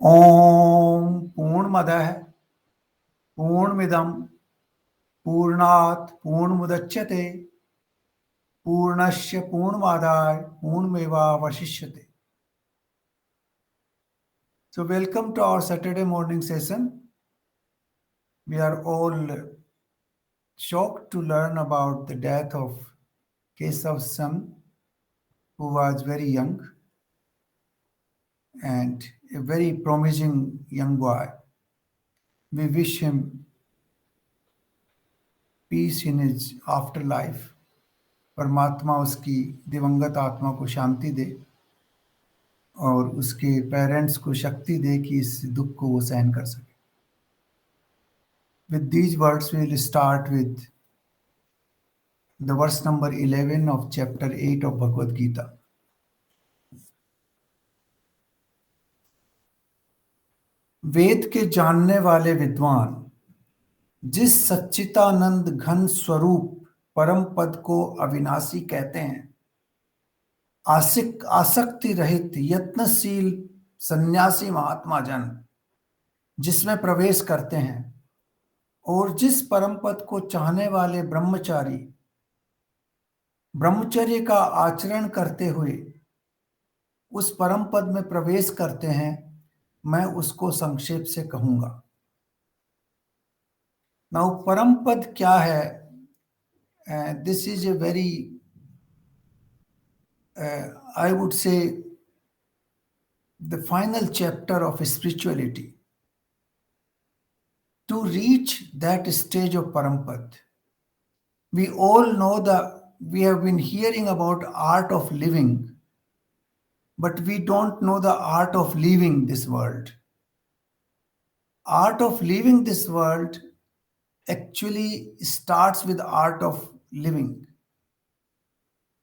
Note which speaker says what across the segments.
Speaker 1: ओम पूर्णमदः पूर्णमिदं पूर्णात् पूर्णमुदच्यते पूर्णस्य पूर्णमादाय पूर्णमेवावशिष्यते. So welcome to our Saturday morning session. We are all shocked to learn about the death of Kesav's son, who was very young and a very promising young boy. We wish him peace in his afterlife. परमात्मा उसकी दिवंगत आत्मा को शांति दे और उसके parents को शक्ति दे कि इस दुख को वो सहन कर सके. With these words, we will start with the verse number 11 of chapter 8 of Bhagavad Gita. वेद के जानने वाले विद्वान जिस सच्चिदानंद घन स्वरूप परम पद को अविनाशी कहते हैं, आसक्ति रहित यत्नशील सन्यासी महात्मा जन जिसमें प्रवेश करते हैं और जिस परम पद को चाहने वाले ब्रह्मचारी ब्रह्मचर्य का आचरण करते हुए उस परम पद में प्रवेश करते हैं, मैं उसको संक्षेप से कहूंगा. नाउ परम पद क्या है? This is a very I would say the final chapter of spirituality. To reach that stage of Parampad, we all know we have been hearing about art of living, but we don't know the art of leaving this world. Art of leaving this world actually starts with art of living.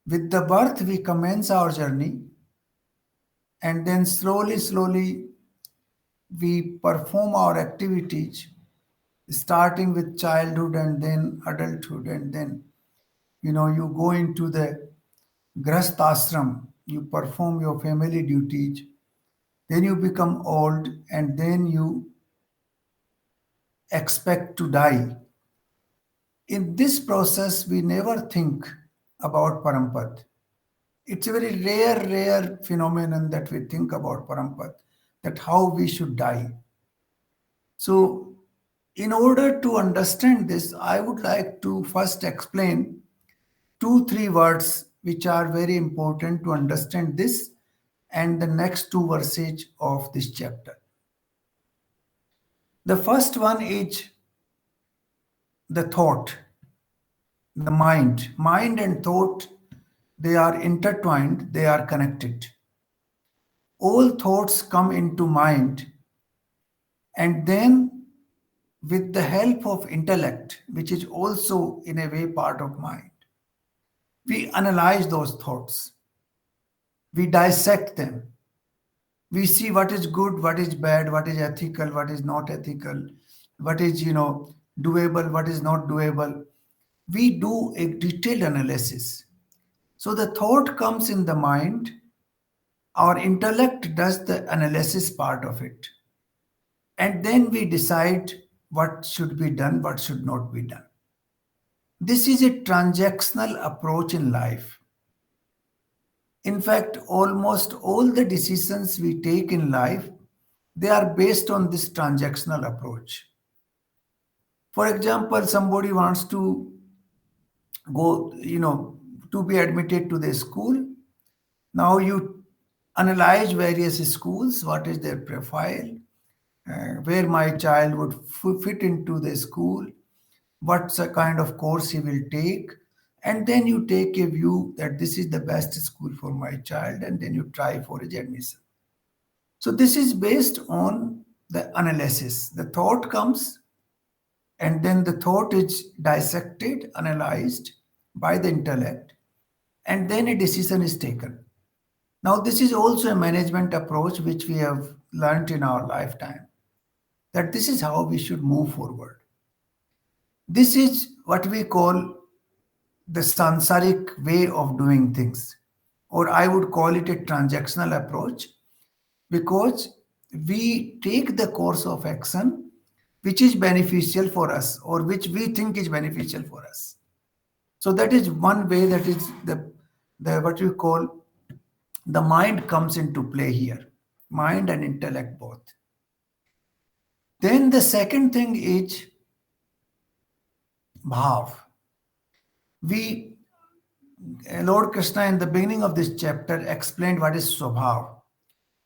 Speaker 1: With the birth, we commence our journey, and then slowly, we perform our activities, starting with childhood and then adulthood, and then, you go into the Grahasth ashram, you perform your family duties, then you become old, and then you expect to die. In this process, we never think about Parampad. It's a very rare phenomenon that we think about Parampad, that how we should die. So, in order to understand this, I would like to first explain 2-3 words which are very important to understand this and the next 2 verses of this chapter. The first one is the thought, the mind. Mind and thought, they are intertwined, they are connected. All thoughts come into mind, and then with the help of intellect, which is also in a way part of mind, we analyze those thoughts. We dissect them. We see what is good, what is bad, what is ethical, what is not ethical, what is, doable, what is not doable. We do a detailed analysis. So the thought comes in the mind. Our intellect does the analysis part of it. And then we decide what should be done, what should not be done. This is a transactional approach in life. In fact, almost all the decisions we take in life, they are based on this transactional approach. For example, somebody wants to go, to be admitted to the school. Now you analyze various schools, what is their profile, where my child would fit into the school, what's the kind of course he will take, and then you take a view that this is the best school for my child, and then you try for his admission. So this is based on the analysis. The thought comes, and then the thought is dissected, analyzed by the intellect, and then a decision is taken. Now, this is also a management approach which we have learned in our lifetime, that this is how we should move forward. This is what we call the sansaric way of doing things, or I would call it a transactional approach, because we take the course of action which is beneficial for us or which we think is beneficial for us. So that is one way, that is the what you call the mind comes into play here, mind and intellect both. Then the second thing is bhav. We Lord Krishna in the beginning of this chapter explained what is स्वभाव.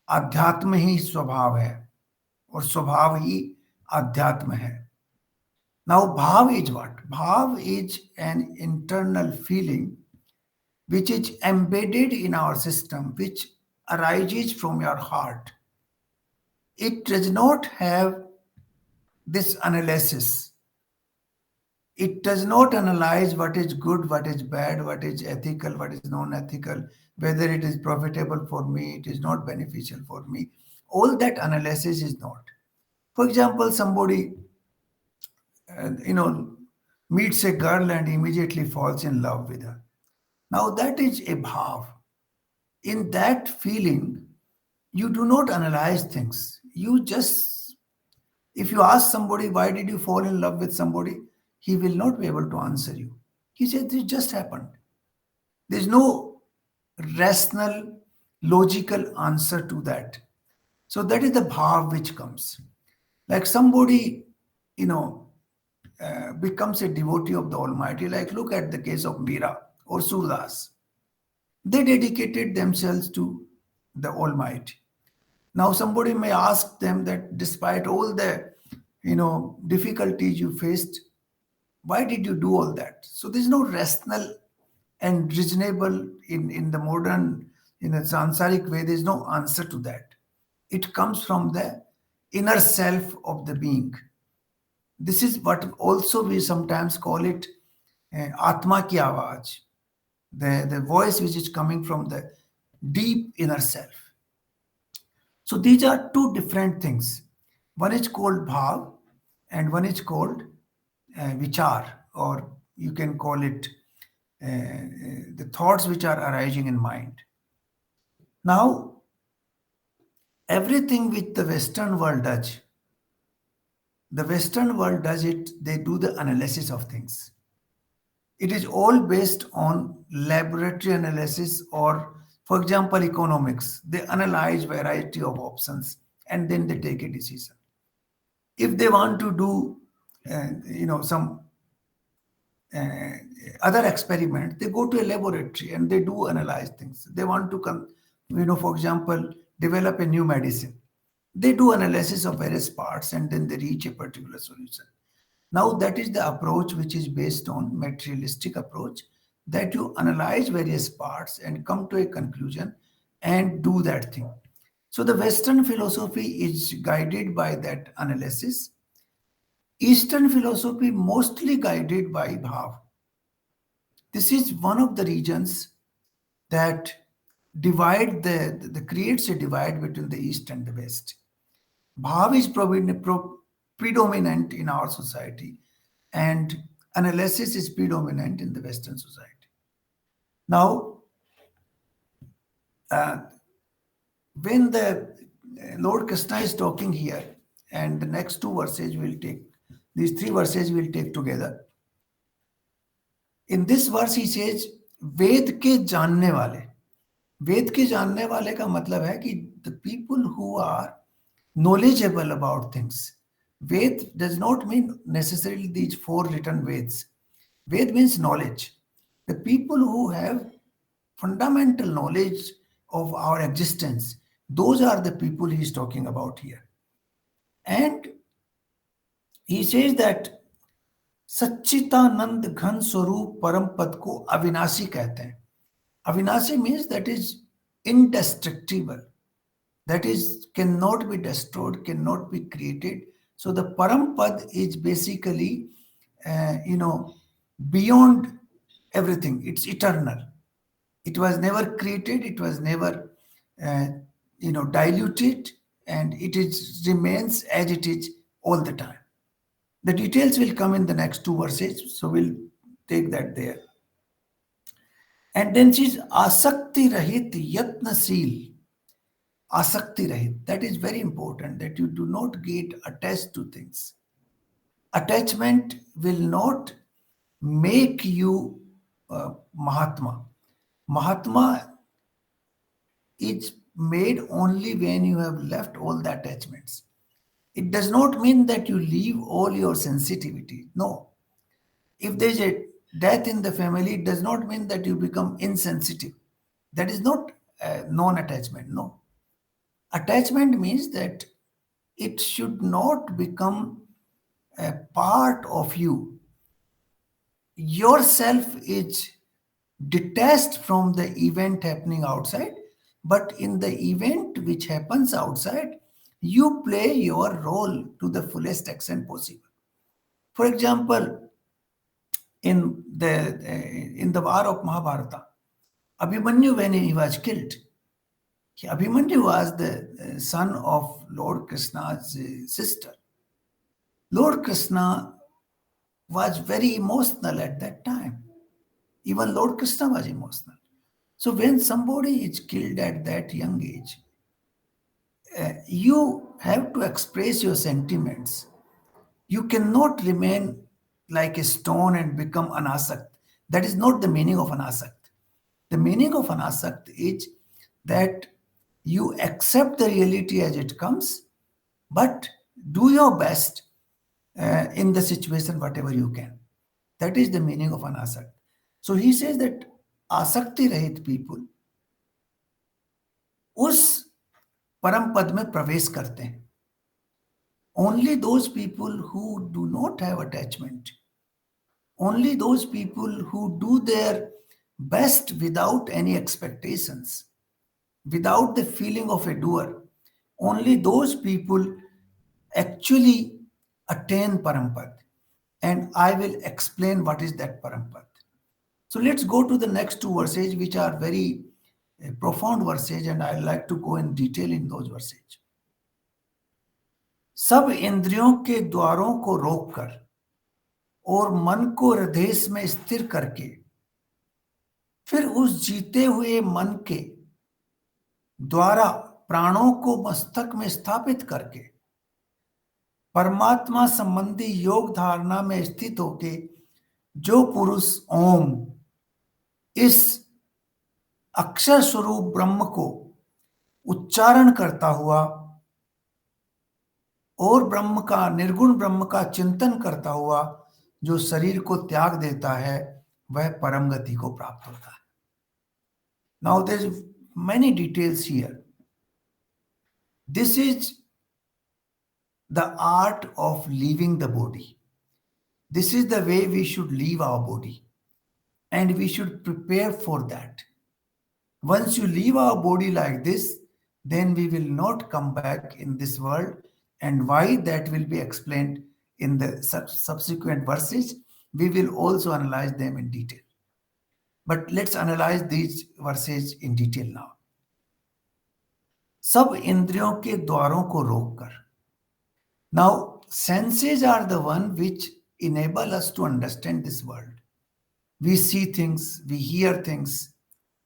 Speaker 1: अध्यात्म ही स्वभाव है और स्वभाव ही अध्यात्म है. Now bhav is what? Bhav is an internal feeling which is embedded in our system, which arises from your heart. It does not have this analysis. It does not analyze what is good, what is bad, what is ethical, what is non-ethical, whether it is profitable for me, it is not beneficial for me. All that analysis is not. For example, somebody, you know, meets a girl and immediately falls in love with her. Now that is a bhav. In that feeling, you do not analyze things. You just, if you ask somebody, why did you fall in love with somebody? He will not be able to answer you. He said, this just happened. There's no rational, logical answer to that. So that is the bhav which comes. Like somebody, you know, becomes a devotee of the Almighty. Like look at the case of Mira or Surdas. They dedicated themselves to the Almighty. Now somebody may ask them that despite all the, you know, difficulties you faced, why did you do all that? So there's no rational and reasonable in the modern, in a sansaric way, there's no answer to that. It comes from the inner self of the being. This is what also we sometimes call it Atma ki Awaaz, the voice which is coming from the deep inner self. So these are two different things. One is called bhav and one is called vichar, or you can call it the thoughts which are arising in mind. Now, everything which the Western world does, the Western world does it, they do the analysis of things. It is all based on laboratory analysis, or, for example, economics. They analyze variety of options and then they take a decision. If they want to do, some uh, other experiment, they go to a laboratory and they do analyze things. They want to for example, develop a new medicine. They do analysis of various parts and then they reach a particular solution. Now that is the approach which is based on materialistic approach, that you analyze various parts and come to a conclusion and do that thing. So the Western philosophy is guided by that analysis. Eastern philosophy mostly guided by bhav. This is one of the regions that divide the creates a divide between the East and the West. Bhav is predominant in our society, and analysis is predominant in the Western society. Now, when the Lord Krishna is talking here, and the next two verses will take, these three verses will take together. In this verse he says, वेद के जानने वाले. वेद के जानने वाले का मतलब है कि the people who are knowledgeable about things. Ved does not mean necessarily these four written Veds. Ved means knowledge. The people who have fundamental knowledge of our existence, those are the people he is talking about here. And he says that सच्चिदानंद घन स्वरूप परम पद को अविनाशी कहते हैं. Avinasi means that is indestructible, that is cannot be destroyed, cannot be created. So the Parampad is basically beyond everything. It's eternal. It was never created, it was never diluted, and it is remains as it is all the time. The details will come in the next two verses, so we'll take that there. And then she's asakti rahit yatnasil. Asakti rahit. That is very important, that you do not get attached to things. Attachment will not make you Mahatma. Mahatma is made only when you have left all the attachments. It does not mean that you leave all your sensitivity. No. If there is a death in the family, it does not mean that you become insensitive. That is not non attachment. No. Attachment means that it should not become a part of you. Yourself is detached from the event happening outside, but in the event which happens outside, you play your role to the fullest extent possible. For example, in the war of Mahabharata, Abhimanyu, when he was killed, Abhimanyu was the son of Lord Krishna's sister. Lord Krishna was very emotional at that time. Even Lord Krishna was emotional. So when somebody is killed at that young age, you have to express your sentiments. You cannot remain like a stone and become anasakt. That is not the meaning of anasakt. The meaning of anasakt is that you accept the reality as it comes, but do your best in the situation, whatever you can. That is the meaning of anasakt. So he says that आसक्ति रहित people उस परम पद में प्रवेश करते हैं. Only those people who do not have attachment, only those people who do their best without any expectations, without the feeling of a doer, only those people actually attain Parampad. And I will explain what is that Parampad. So let's go to the next two verses, which are very profound verses, and I like to go in detail in those verses. सब इंद्रियों के द्वारों को रोककर और मन को हृदय में स्थिर करके फिर उस जीते हुए मन के द्वारा प्राणों को मस्तक में स्थापित करके परमात्मा संबंधी योग धारणा में स्थित होके जो पुरुष ओम इस अक्षर स्वरूप ब्रह्म को उच्चारण करता हुआ और ब्रह्म का निर्गुण ब्रह्म का चिंतन करता हुआ जो शरीर को त्याग देता है वह परम गति को प्राप्त होता है. Now there is many details here. This is the art of leaving the body. This is the way we should leave our body, and we should prepare for that. Once you leave our body like this, then we will not come back in this world, and why, that will be explained in the subsequent verses. We will also analyze them in detail. But let's analyze these verses in detail now. सब इंद्रियों के द्वारों को रोककर. Now, senses are the one which enable us to understand this world. We see things, we hear things,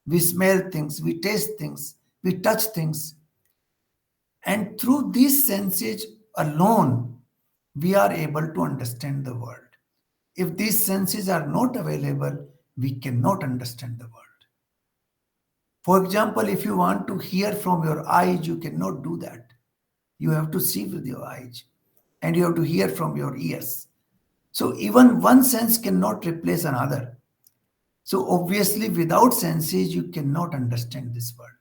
Speaker 1: we smell things, we taste things, we touch things. And through these senses alone, we are able to understand the world. If these senses are not available, we cannot understand the world. For example, if you want to hear from your eyes, you cannot do that. You have to see with your eyes, and you have to hear from your ears. So even one sense cannot replace another. So obviously, without senses, you cannot understand this world.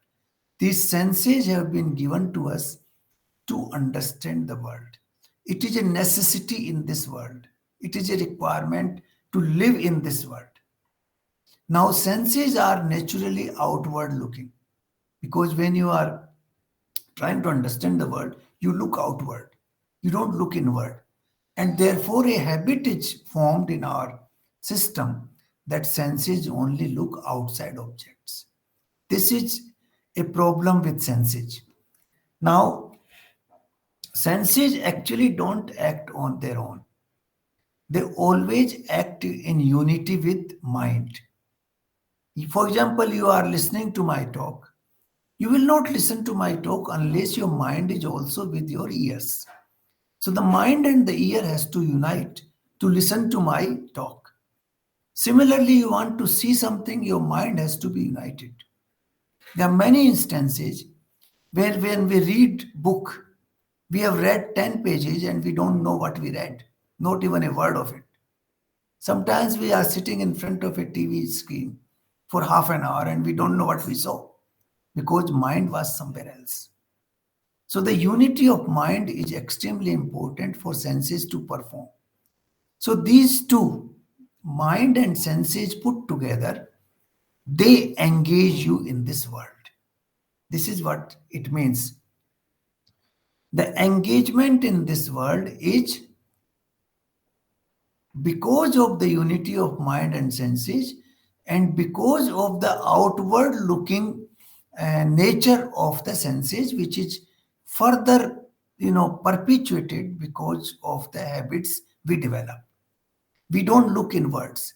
Speaker 1: These senses have been given to us to understand the world. It is a necessity in this world. It is a requirement to live in this world. Now, senses are naturally outward looking, because when you are trying to understand the world, you look outward. You don't look inward. And therefore, a habit is formed in our system that senses only look outside objects. This is a problem with senses. Now, senses actually don't act on their own. They always act in unity with mind. For example, you are listening to my talk. You will not listen to my talk unless your mind is also with your ears. So the mind and the ear has to unite to listen to my talk. Similarly, you want to see something, your mind has to be united. There are many instances where when we read book, we have read 10 pages and we don't know what we read, not even a word of it. Sometimes we are sitting in front of a TV screen for half an hour and we don't know what we saw because mind was somewhere else. So the unity of mind is extremely important for senses to perform. So these two, mind and senses put together, they engage you in this world. This is what it means. The engagement in this world is because of the unity of mind and senses and because of the outward looking nature of the senses, which is further perpetuated because of the habits we develop. We don't look inwards.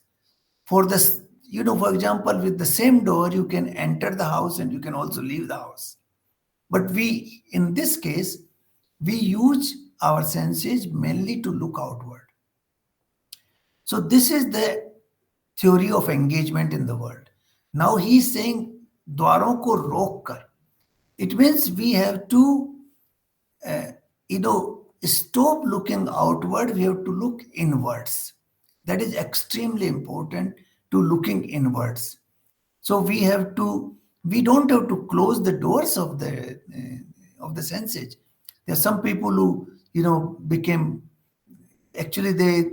Speaker 1: For this, for example, with the same door you can enter the house and you can also leave the house, but we in this case we use our senses mainly to look outward. So this is the theory of engagement in the world. Now he is saying द्वारों को रोक कर. It means we have to stop looking outward. We have to look inwards. That is extremely important, to looking inwards. So we don't have to close the doors of the senses. There are some people who became, actually they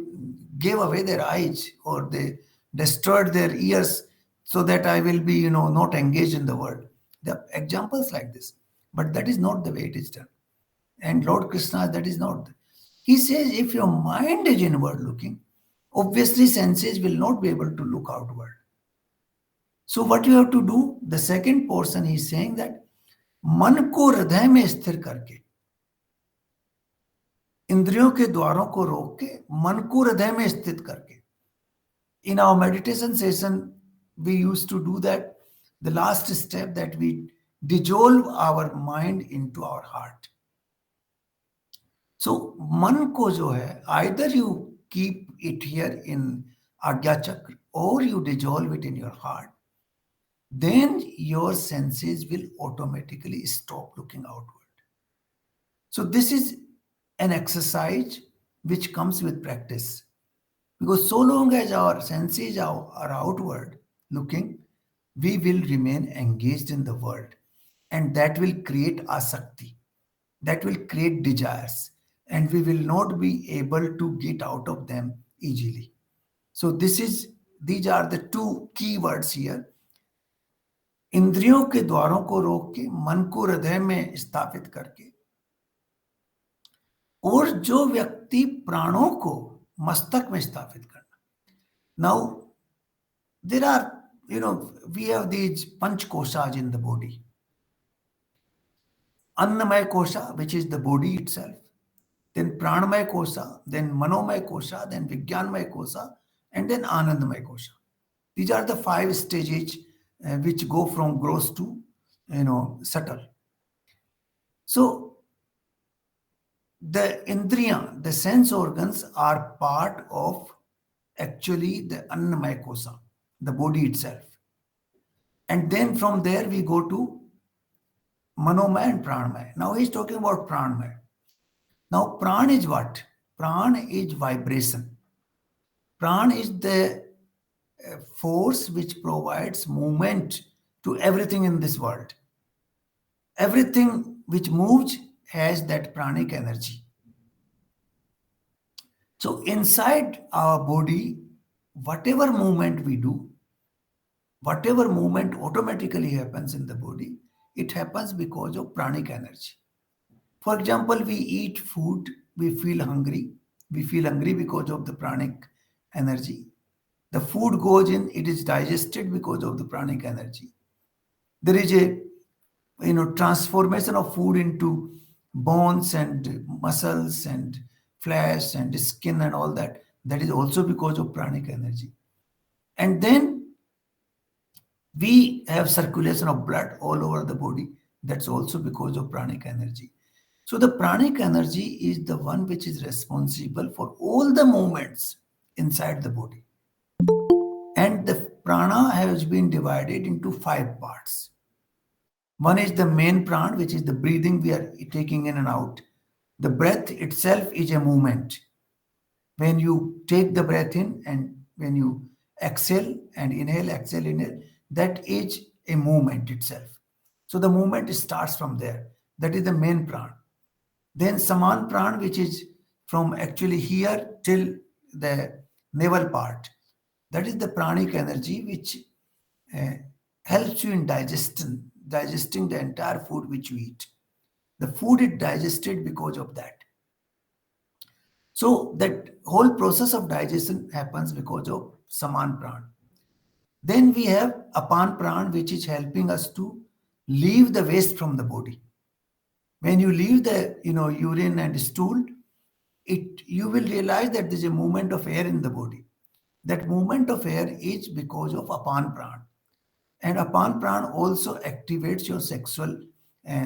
Speaker 1: gave away their eyes or they destroyed their ears so that I will be not engaged in the world. There are examples like this, but that is not the way it is done. And Lord Krishna, that is not. He says if your mind is inward looking, obviously senses will not be able to look outward. So what you have to do, the second portion he is saying that मन को हृदय में स्थिर करके, इंद्रियों के द्वारों को रोक के, मन को हृदय में स्थित करके. In our meditation session, we used to do that. The last step, that we dissolve our mind into our heart. So मन को जो है, either you keep it here in Agya Chakra or you dissolve it in your heart, then your senses will automatically stop looking outward. So this is an exercise which comes with practice. Because so long as our senses are outward looking, we will remain engaged in the world. And that will create asakti. That will create desires. And we will not be able to get out of them easily. So these are the two key words here. इंद्रियों के द्वारों को रोक के, मन को हृदय में स्थापित करके, और जो व्यक्ति प्राणों को मस्तक में स्थापित करना. Now there are, we have these panch koshas in the body. Annamaya kosha, which is the body itself, then pranamaya kosha, then manomaya kosha, then vijnanmaya kosha, and then anandamaya kosha. These are the 5 stages which go from gross to subtle. So the indriya, the sense organs, are part of actually the annamaya kosha, the body itself. And then from there we go to manomaya and pranamaya. Now he's talking about pranamaya. Now pran is what? Pran is vibration. Pran is the force which provides movement to everything in this world. Everything which moves has that pranic energy. So inside our body, whatever movement we do, whatever movement automatically happens in the body, it happens because of pranic energy. For example, we eat food, we feel hungry. We feel hungry because of the pranic energy. The food goes in, it is digested because of the pranic energy. There is a transformation of food into bones and muscles and flesh and skin and all that. That is also because of pranic energy. And then we have circulation of blood all over the body. That's also because of pranic energy. So the pranic energy is the one which is responsible for all the movements inside the body. And the prana has been divided into five parts. One is the main prana, which is the breathing we are taking in and out. The breath itself is a movement. When you take the breath in and when you exhale and inhale, that is a movement itself. So the movement starts from there. That is the main prana. Then saman prana, which is from actually here till the navel part. That is the pranic energy which uh, helps you in digesting the entire food which you eat. The food is digested because of that. So that whole process of digestion happens because of saman pran. Then we have apan pran, which is helping us to leave the waste from the body. When you leave the urine and stool, you will realize that there is a movement of air in the body. That movement of air is because of apan pran. And apan pran also activates your sexual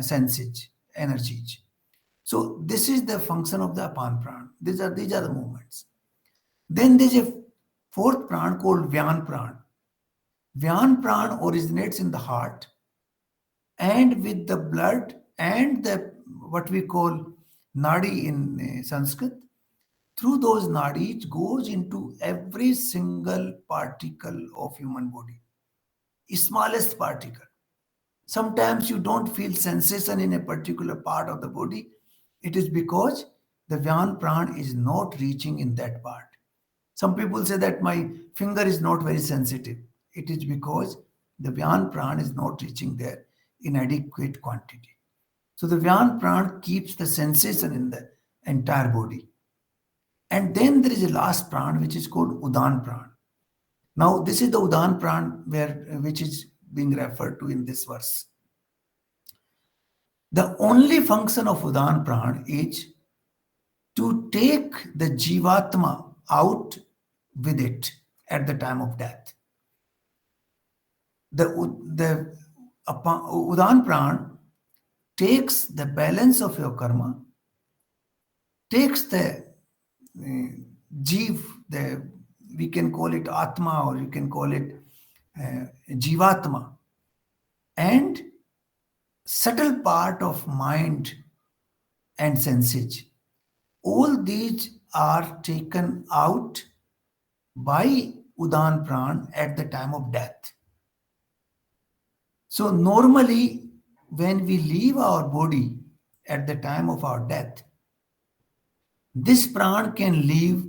Speaker 1: senses, energies. So this is the function of the apan pran. These are the movements. Then there's a fourth pran called Vyan pran. Vyan pran originates in the heart and with the blood and the what we call nadi in Sanskrit. Through those nadi, it goes into every single particle of human body, smallest particle. Sometimes you don't feel sensation in a particular part of the body. It is because the Vyan pran is not reaching in that part. Some people say that my finger is not very sensitive. It is because the Vyan pran is not reaching there in adequate quantity. So the Vyan pran keeps the sensation in the entire body. And then there is a last pran which is called Udan pran. Now this is the Udan pran which is being referred to in this verse. The only function of Udan pran is to take the Jivatma out with it at the time of death. The Udan pran takes the balance of your karma, takes the Jiv, we can call it Atma or you can call it Jivatma, and subtle part of mind and senses. All these are taken out by Udan Pran at the time of death. So normally when we leave our body at the time of our death, this pran can leave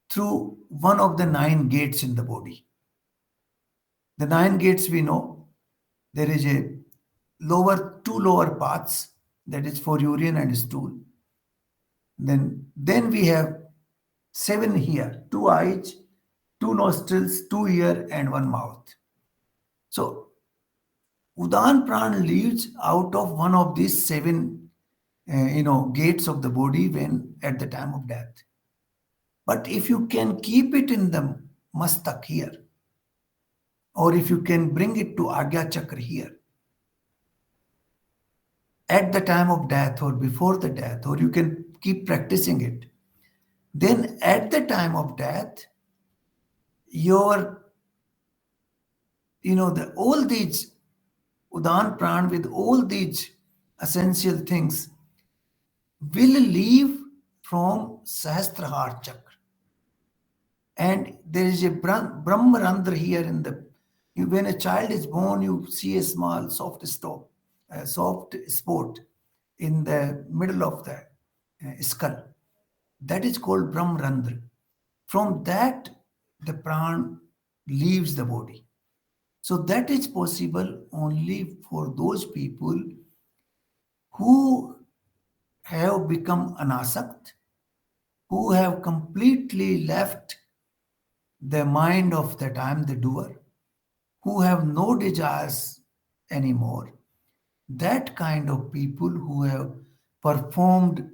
Speaker 1: through one of the 9 gates in the body. The 9 gates we know. There is two lower paths, that is for urine and stool. Then we have 7 here, 2 eyes, 2 nostrils, 2 ears, and 1 mouth. So Udan Pran leaves out of one of these 7 gates of the body when at the time of death. But if you can keep it in the mastak here, or if you can bring it to Agya Chakra here, at the time of death or before the death, or you can keep practicing it, then at the time of death, all these Udan Pran with all these essential things will leave from Sahasrahar Chakra. And there is a Brahmarandra here when a child is born, you see a small soft spot in the middle of the skull. That is called Brahmarandra. From that, the pran leaves the body. So that is possible only for those people who have become anasakt, who have completely left the mind of that I am the doer, who have no desires anymore. That kind of people who have performed,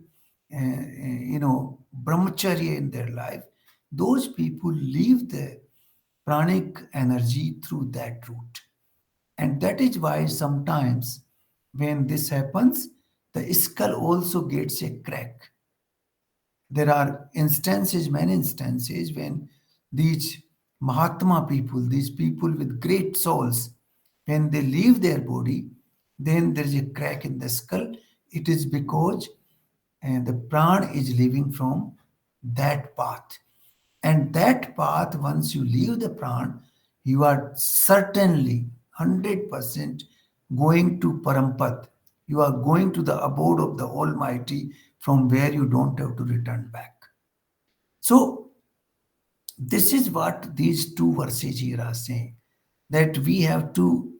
Speaker 1: brahmacharya in their life, those people leave the pranic energy through that route. And that is why sometimes When this happens, the skull also gets a crack. There are instances, many instances, when these Mahatma people, these people with great souls, when they leave their body, then there is a crack in the skull. It is because the prana is leaving from that path. And that path, once you leave the prana, you are certainly 100% going to Parampath. You are going to the abode of the Almighty from where you don't have to return back. So, this is what these two verses here are saying, that we have to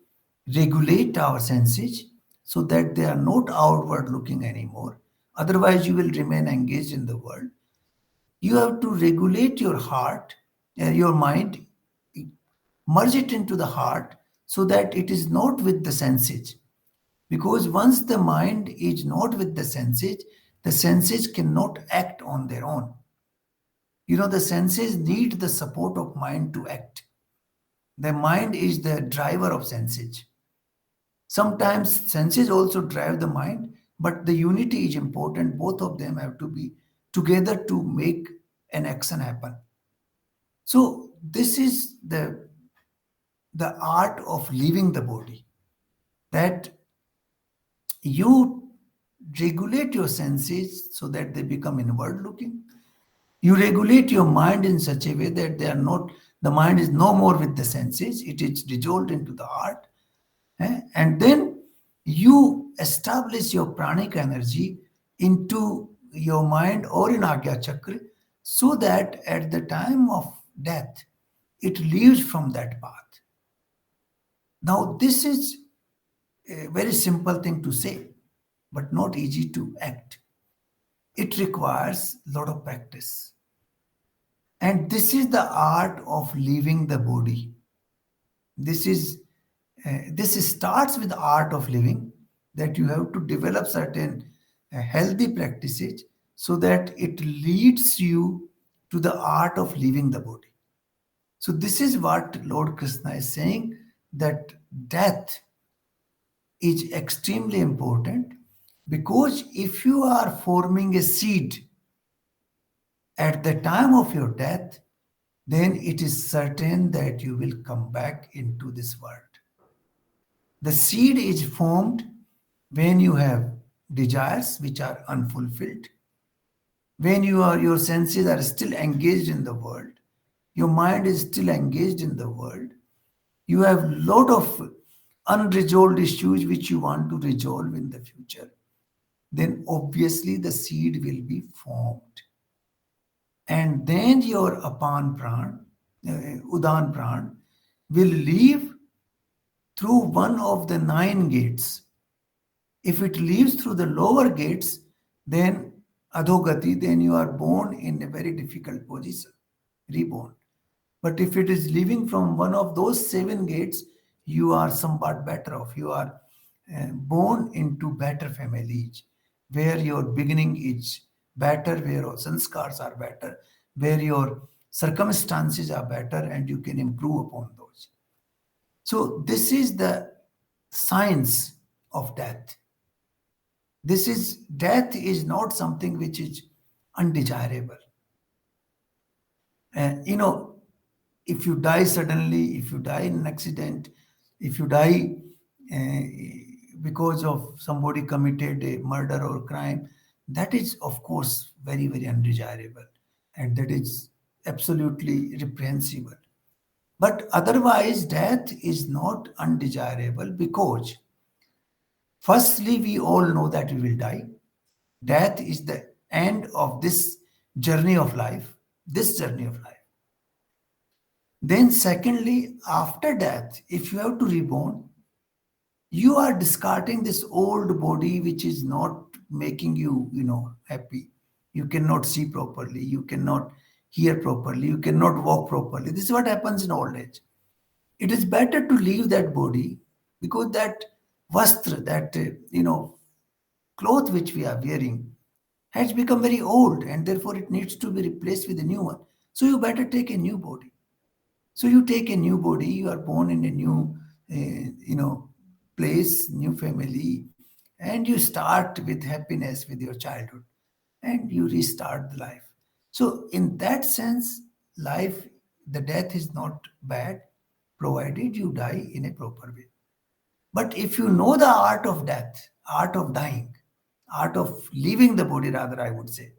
Speaker 1: regulate our senses so that they are not outward looking anymore. Otherwise, you will remain engaged in the world. You have to regulate your heart, your mind, merge it into the heart so that it is not with the senses. Because once the mind is not with the senses cannot act on their own. The senses need the support of mind to act. The mind is the driver of senses. Sometimes senses also drive the mind, but the unity is important. Both of them have to be together to make an action happen. So this is the art of leaving the body, that you regulate your senses so that they become inward looking. You regulate your mind in such a way that the mind is no more with the senses, it is dissolved into the heart. And then you establish your pranic energy into your mind or in Agya Chakra, so that at the time of death, it leaves from that path. Now, this is a very simple thing to say, but not easy to act. It requires a lot of practice. And this is the art of leaving the body. This is this starts with the art of living, that you have to develop certain healthy practices so that it leads you to the art of leaving the body. So this is what Lord Krishna is saying, that death is extremely important, because if you are forming a seed at the time of your death, then it is certain that you will come back into this world. The seed is formed when you have desires which are unfulfilled, when your senses are still engaged in the world, your mind is still engaged in the world, you have lot of unresolved issues which you want to resolve in the future, then obviously the seed will be formed. And then your Apan Pran, Udan Pran, will leave through one of the 9 gates. If it leaves through the lower gates, then Adhogati, then you are born in a very difficult position, reborn. But if it is leaving from one of those 7 gates, you are somewhat better off. You are born into better families, where your beginning is better, where your sanskars are better, where your circumstances are better, and you can improve upon those. So this is the science of death. Death is not something which is undesirable. And if you die suddenly, if you die in an accident, if you die because of somebody committed a murder or crime, that is of course very, very undesirable, and that is absolutely reprehensible. But otherwise, death is not undesirable, because firstly, we all know that we will die. Death is the end of this journey of life, this journey of life. Then, secondly, after death, if you have to reborn, you are discarding this old body which is not making you, happy. You cannot see properly, you cannot hear properly, you cannot walk properly. This is what happens in old age. It is better to leave that body, because that vastra, that cloth which we are wearing has become very old, and therefore it needs to be replaced with a new one. So you better take a new body. So you take a new body, you are born in a new, place, new family, and you start with happiness with your childhood, and you restart the life. So in that sense, life, the death is not bad, provided you die in a proper way. But if you know the art of death, art of dying, art of leaving the body, rather, I would say,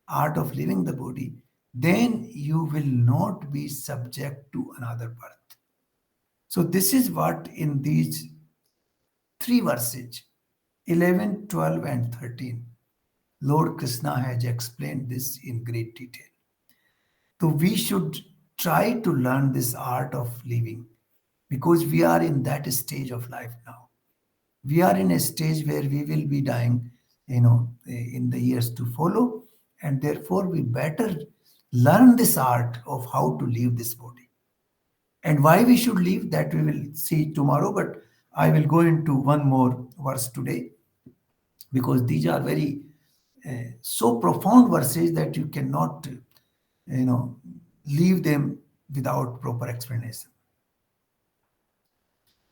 Speaker 1: art of leaving the body, then you will not be subject to another birth. So, this is what in these three verses, 11, 12, and 13, Lord Krishna has explained this in great detail. So, we should try to learn this art of living because we are in that stage of life now. We are in a stage where we will be dying, in the years to follow, and therefore we better learn this art of how to leave this body. And why we should leave, that we will see tomorrow, but I will go into one more verse today because these are very so profound verses that you cannot leave them without proper explanation.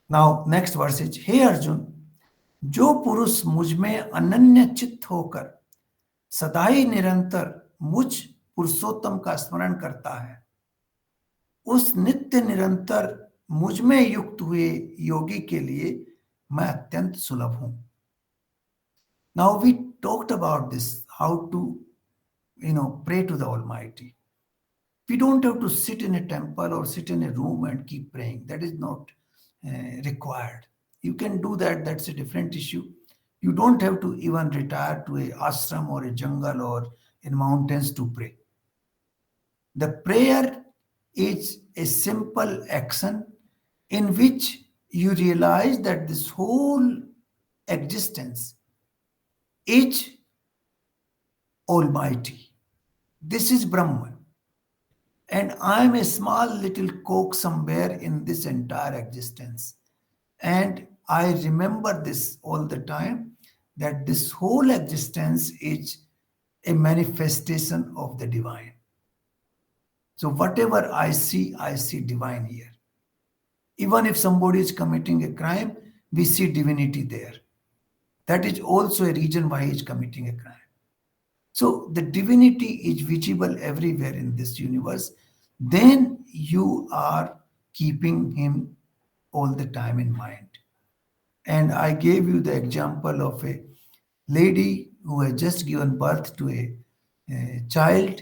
Speaker 1: Now next verse is, हे अर्जुन, जो पुरुष मुझ में अनन्य चित्त होकर सदा ही निरंतर मुझ पुरुषोत्तम का स्मरण करता है, उस नित्य निरंतर मुझ में युक्त हुए योगी के लिए मैं अत्यंत सुलभ हूं. Now we talked about this, how to pray to the Almighty. We don't have to sit in a temple or sit in a room and keep praying. That is not required. You can do that, that's a different issue. You don't have to even retire to a ashram or a jungle or in mountains to pray. The prayer is a simple action in which you realize that this whole existence is Almighty. This is Brahman. And I am a small little coke somewhere in this entire existence. And I remember this all the time, that this whole existence is a manifestation of the divine. So whatever I see divine here. Even if somebody is committing a crime, we see divinity there. That is also a reason why he is committing a crime. So the divinity is visible everywhere in this universe. Then you are keeping him all the time in mind. And I gave you the example of a lady who has just given birth to a child,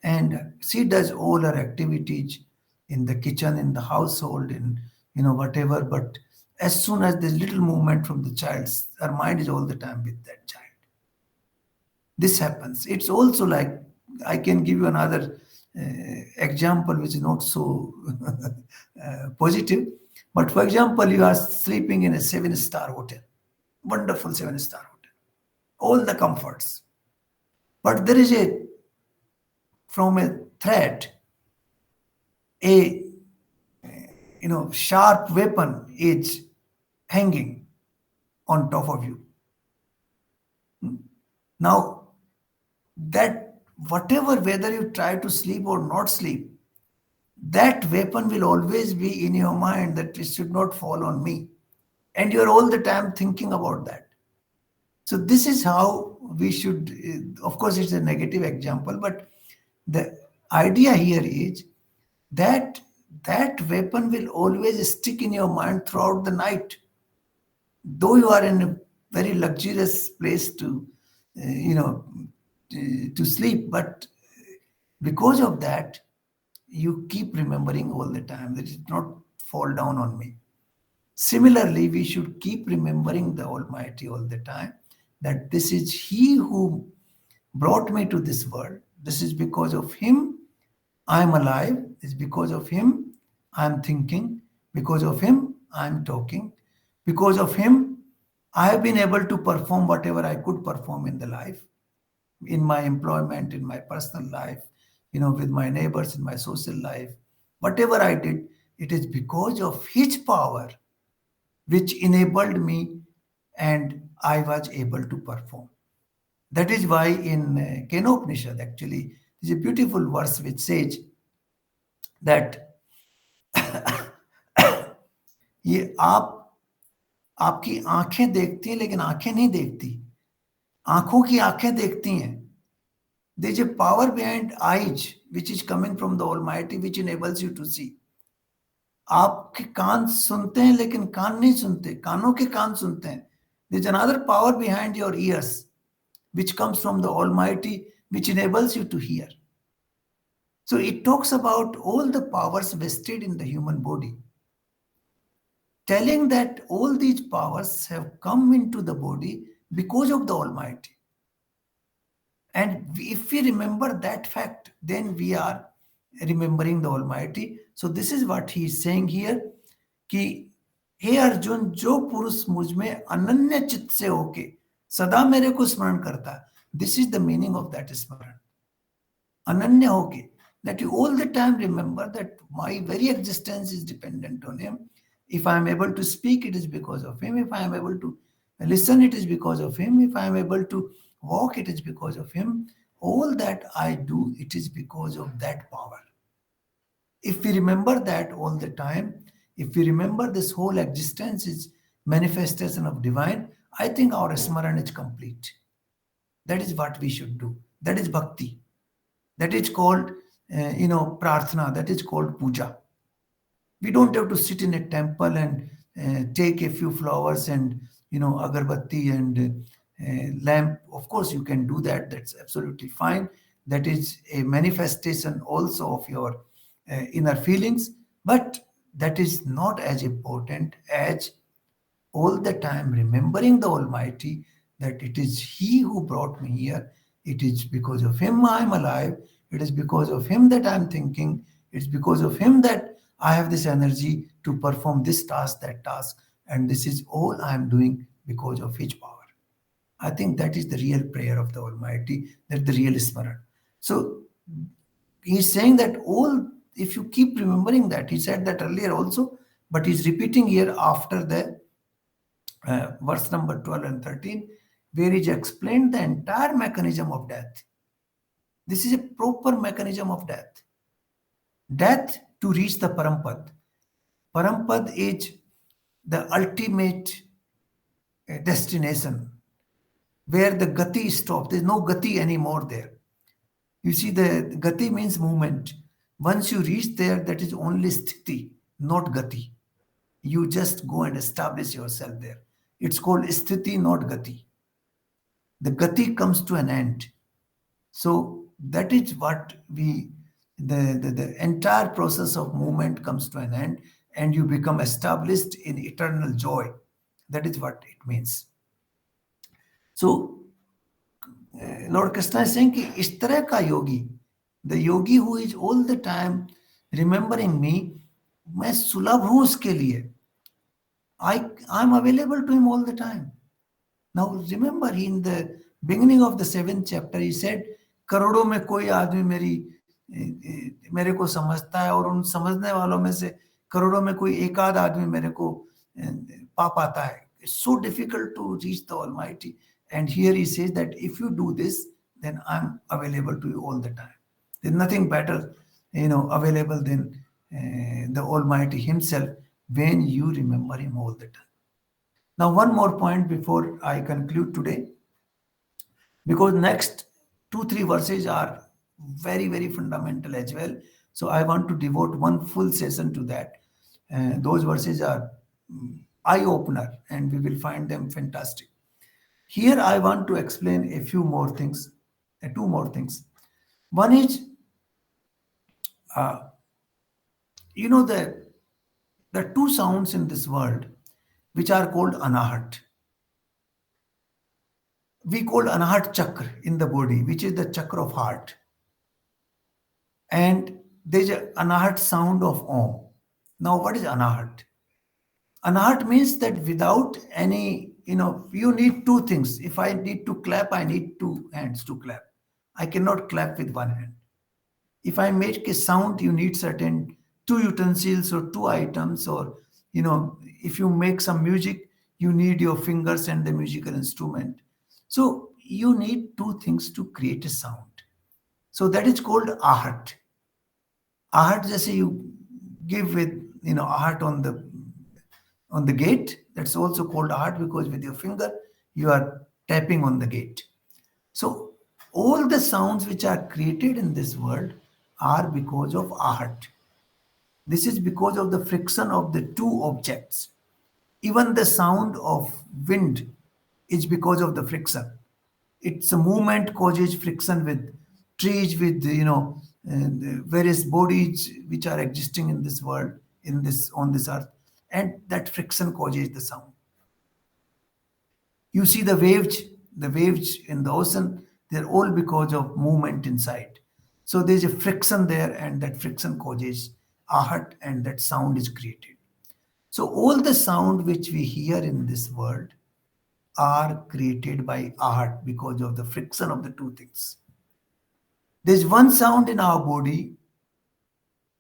Speaker 1: and she does all her activities in the kitchen, in the household, in whatever. But as soon as there's little movement from the child, her mind is all the time with that child. This happens. It's also like, I can give you another example which is not so positive. But for example, you are sleeping in a 7-star hotel, wonderful 7-star hotel, all the comforts. But there is from a thread, a sharp weapon is hanging on top of you. Now, that whatever, whether you try to sleep or not sleep, that weapon will always be in your mind, that it should not fall on me. And you're all the time thinking about that. So this is how we should, of course, it's a negative example, but the idea here is that that weapon will always stick in your mind throughout the night. Though you are in a very luxurious place to sleep, but because of that, you keep remembering all the time that it not fall down on me. Similarly, we should keep remembering the Almighty all the time, that this is He who brought me to this world. This is because of Him I am alive. It's because of Him I am thinking. Because of Him I am talking. Because of Him I have been able to perform whatever I could perform in the life, in my employment, in my personal life, with my neighbors, in my social life. Whatever I did, it is because of His power which enabled me and I was able to perform. That is why in Kenopanishad, actually, there's a beautiful verse which says that ये आप आपकी आंखें देखती हैं लेकिन आंखें नहीं देखती, आंखों की आंखें देखती हैं. There is a power behind eyes which is coming from the Almighty which enables you to see. आपके कान सुनते हैं लेकिन कान नहीं सुनते, कानों के कान सुनते हैं. There is another power behind your ears which comes from the Almighty which enables you to hear. So it talks about all the powers vested in the human body, telling that all these powers have come into the body because of the Almighty. And if we remember that fact, then we are remembering the Almighty. So this is what he is saying here कि हे अर्जुन, जो पुरुष मुझ में अनन्य चित्त से होके सदा मेरे को स्मरण करता है, this is the meaning of that स्मरण. अनन्य होके, that you all the time remember that my very existence is dependent on him. If I am able to speak, it is because of him. If I am able to listen, it is because of him. If I am able to walk, it is because of him. All that I do, it is because of that power. If we remember that all the time, if we remember this whole existence is manifestation of divine, I think our smaran is complete. That is what we should do. That is bhakti. That is called, prarthana. That is called puja. We don't have to sit in a temple and take a few flowers and, agarbatti and lamp. Of course, you can do that. That's absolutely fine. That is a manifestation also of your inner feelings. But that is not as important as all the time remembering the Almighty, that it is He who brought me here. It is because of Him I am alive. It is because of Him that I am thinking. It's because of Him that I have this energy to perform this task, that task. And this is all I am doing because of His power. I think that is the real prayer of the Almighty, that the real Smaran. So he's saying that all, if you keep remembering that, he said that earlier also, but he's repeating here after the verse number 12 and 13, where he explained the entire mechanism of death. This is a proper mechanism of death. Death to reach the Parampad. Parampad is the ultimate destination where the gati stops. There's no gati anymore there. You see, the gati means movement. Once you reach there, that is only sthiti, not gati. You just go and establish yourself there. It's called sthiti, not gati. The gati comes to an end. So that is what the entire process of movement comes to an end and you become established in eternal joy. That is what it means. So Lord Krishna is saying कि इस तरह का योगी, the yogi who is all the time remembering me, मैं सुलभ हूं उसके लिए. I'm available to him all the time. Now remember, in the beginning of the 7th chapter, he said, करोड़ों में कोई आदमी मेरे को समझता है और उन समझने वालों में से करोड़ों में कोई एक आध आदमी मेरे को पा पाता है. It's so difficult to reach the Almighty. And here he says that if you do this, then I'm available to you all the time. There's nothing better, available than the Almighty Himself when you remember Him all the time. Now, one more point before I conclude today, because next 2-3 verses are very, very fundamental as well. So I want to devote one full session to that. Those verses are eye-opener and we will find them fantastic. Here I want to explain a few more things, two more things. One is, the two sounds in this world which are called anahat. We call anahat chakra in the body, which is the chakra of heart. And there's an anahat sound of om. Now, what is anahat? Anahat means that without any, you need two things. If I need to clap, I need two hands to clap. I cannot clap with one hand. If I make a sound, you need certain two utensils or two items, or, if you make some music, you need your fingers and the musical instrument. So you need two things to create a sound. So that is called ahat. Ahat, just say you give with, ahat on the on the gate. That's also called heart because with your finger you are tapping on the gate. So all the sounds which are created in this world are because of heart. This is because of the friction of the two objects. Even the sound of wind is because of the friction. It's a movement causes friction with trees, with the various bodies which are existing in this world, in this on this earth, and that friction causes the sound. You see the waves in the ocean, they're all because of movement inside. So there's a friction there, and that friction causes a hurt, and that sound is created. So all the sound which we hear in this world are created by art because of the friction of the two things. There's one sound in our body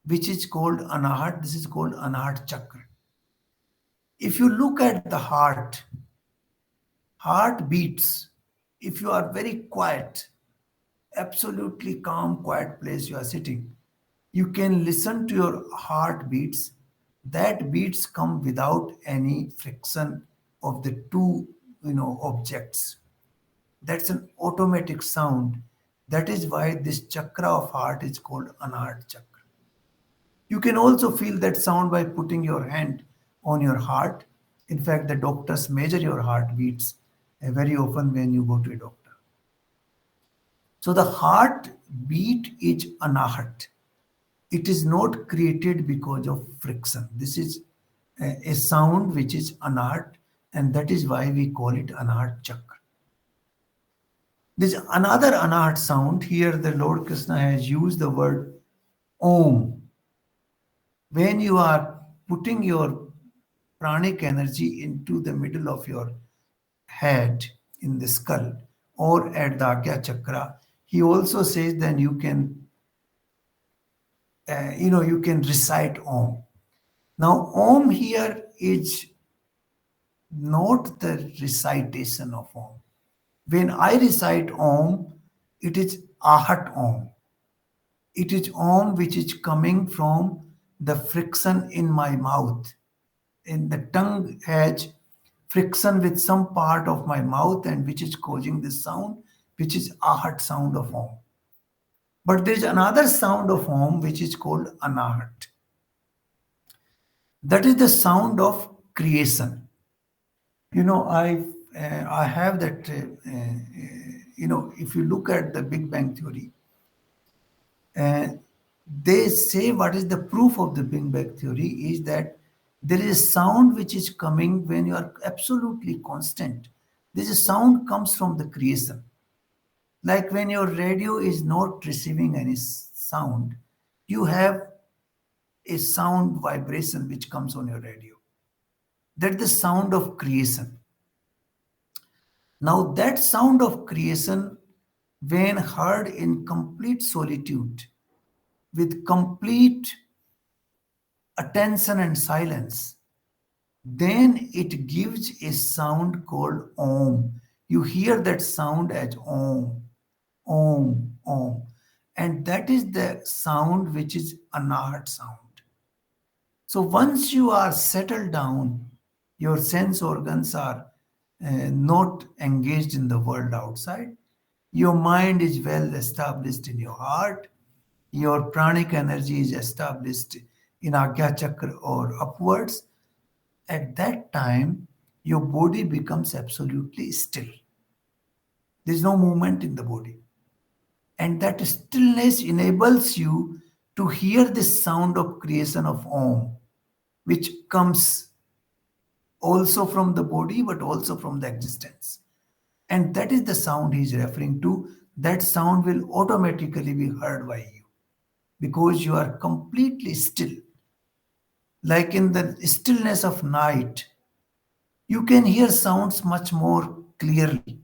Speaker 1: which is called anahat. This is called anahat chakra. If you look at the heart beats. If you are very quiet, absolutely calm, quiet place you are sitting, you can listen to your heartbeats. That beats come without any friction of the two, objects. That's an automatic sound. That is why this chakra of heart is called Anahata chakra. You can also feel that sound by putting your hand on your heart. In fact, the doctors measure your heartbeats very often when you go to a doctor. So the heart beat is anahat. It is not created because of friction. This is a sound which is anahat, and that is why we call it anahat chakra. There's another anahat sound. Here the Lord Krishna has used the word Om. When you are putting your pranic energy into the middle of your head in the skull or at the Agya chakra, he also says then you can, you can recite Om. Now, Om here is not the recitation of Om. When I recite Om, it is Ahat Om. It is Om which is coming from the friction in my mouth. In the tongue has friction with some part of my mouth and which is causing this sound, which is Ahat sound of Om. But there is another sound of Om which is called Anahat. That is the sound of creation. I have that. If you look at the Big Bang theory, uh, they say what is the proof of the Big Bang theory is that there is a sound which is coming when you are absolutely constant. This sound comes from the creation. Like when your radio is not receiving any sound, you have a sound vibration which comes on your radio. That's the sound of creation. Now, that sound of creation, when heard in complete solitude, with complete attention and silence, then it gives a sound called Om. You hear that sound as Om, Om, Om. And that is the sound which is Anahat sound. So once you are settled down, your sense organs are not engaged in the world outside. Your mind is well established in your heart. Your pranic energy is established in Agya Chakra or upwards. At that time, your body becomes absolutely still. There's no movement in the body. And that stillness enables you to hear this sound of creation of Om, which comes also from the body but also from the existence. And that is the sound he is referring to. That sound will automatically be heard by you because you are completely still. Like in the stillness of night, you can hear sounds much more clearly.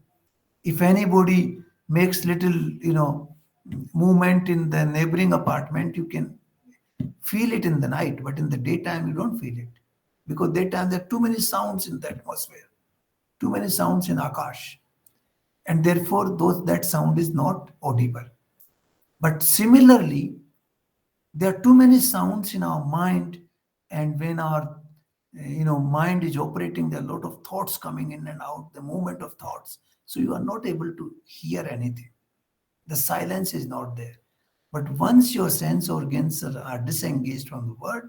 Speaker 1: If anybody makes little, movement in the neighboring apartment, you can feel it in the night, but in the daytime you don't feel it because daytime there are too many sounds in the atmosphere, too many sounds in Akash, and therefore that sound is not audible. But similarly, there are too many sounds in our mind, and when our mind is operating, there are a lot of thoughts coming in and out, the movement of thoughts. So you are not able to hear anything. The silence is not there. But once your sense organs are disengaged from the world,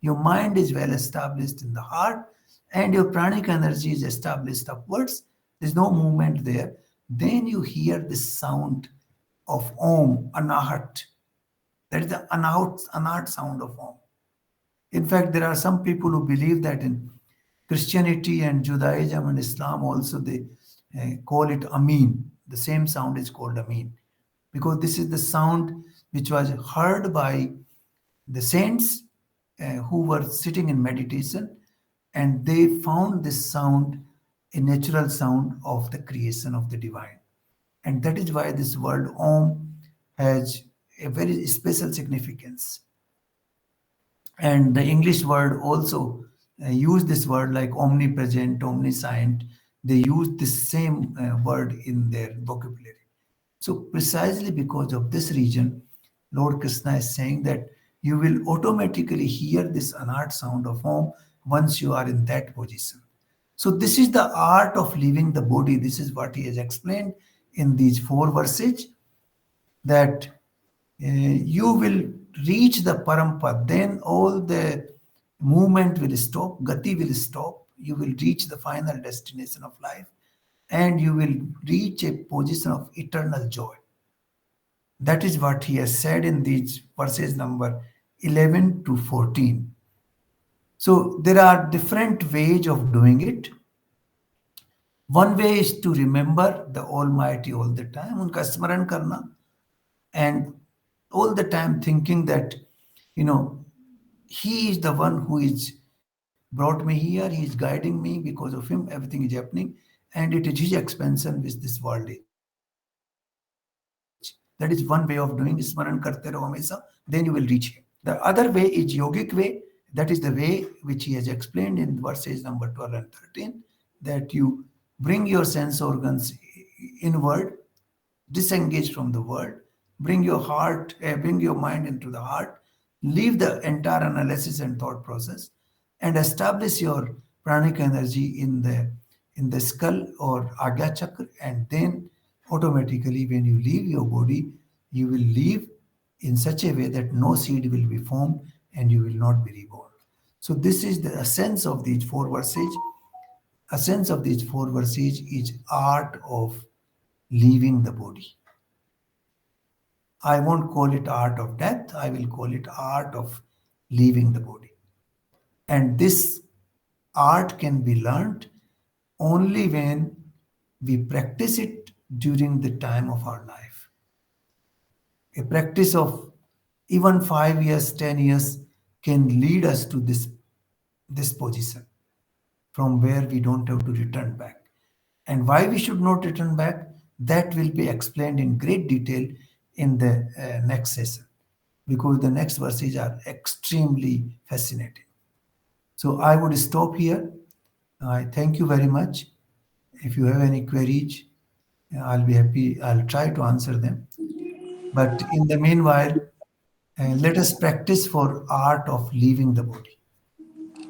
Speaker 1: your mind is well established in the heart, and your pranic energy is established upwards. There's no movement there. Then you hear this sound of Om, Anahat. That is the Anahat sound of Om. In fact, there are some people who believe that in Christianity and Judaism and Islam also they call it Amin. The same sound is called Amin because this is the sound which was heard by the saints who were sitting in meditation, and they found this sound a natural sound of the creation of the divine. And that is why this word Om has a very special significance. And the English word also use this word like omnipresent, omniscient. They use this same word in their vocabulary. So precisely because of this reason, Lord Krishna is saying that you will automatically hear this anart sound of Om once you are in that position. So this is the art of leaving the body. This is what he has explained in these 4 verses, that you will reach the Parampad, then all the movement will stop, Gati will stop, you will reach the final destination of life, and you will reach a position of eternal joy. That is what he has said in these verses number 11 to 14. So there are different ways of doing it. One way is to remember the Almighty all the time, unka smaran karna, and all the time thinking that, you know, He is the one who is brought me here, He is guiding me, because of Him everything is happening, and it is His expansion which this world is. That is one way of doing smaran karte raho hamesha, then you will reach Him. The other way is yogic way, that is the way which He has explained in verses number 12 and 13, that you bring your sense organs inward, disengage from the world, bring your heart, bring your mind into the heart, leave the entire analysis and thought process, and establish your pranic energy in the skull or agya chakra, and then automatically when you leave your body, you will leave in such a way that no seed will be formed and you will not be reborn. So this is the essence of these 4 verses. Essence of these 4 verses is art of leaving the body. I won't call it art of death, I will call it art of leaving the body. And this art can be learned only when we practice it during the time of our life. A practice of even 5 years, 10 years can lead us to this position from where we don't have to return back. And why we should not return back, that will be explained in great detail in the next session, because the next verses are extremely fascinating. So I would stop here. I thank you very much. If you have any queries, I'll be happy. I'll try to answer them. But in the meanwhile, let us practice for art of leaving the body.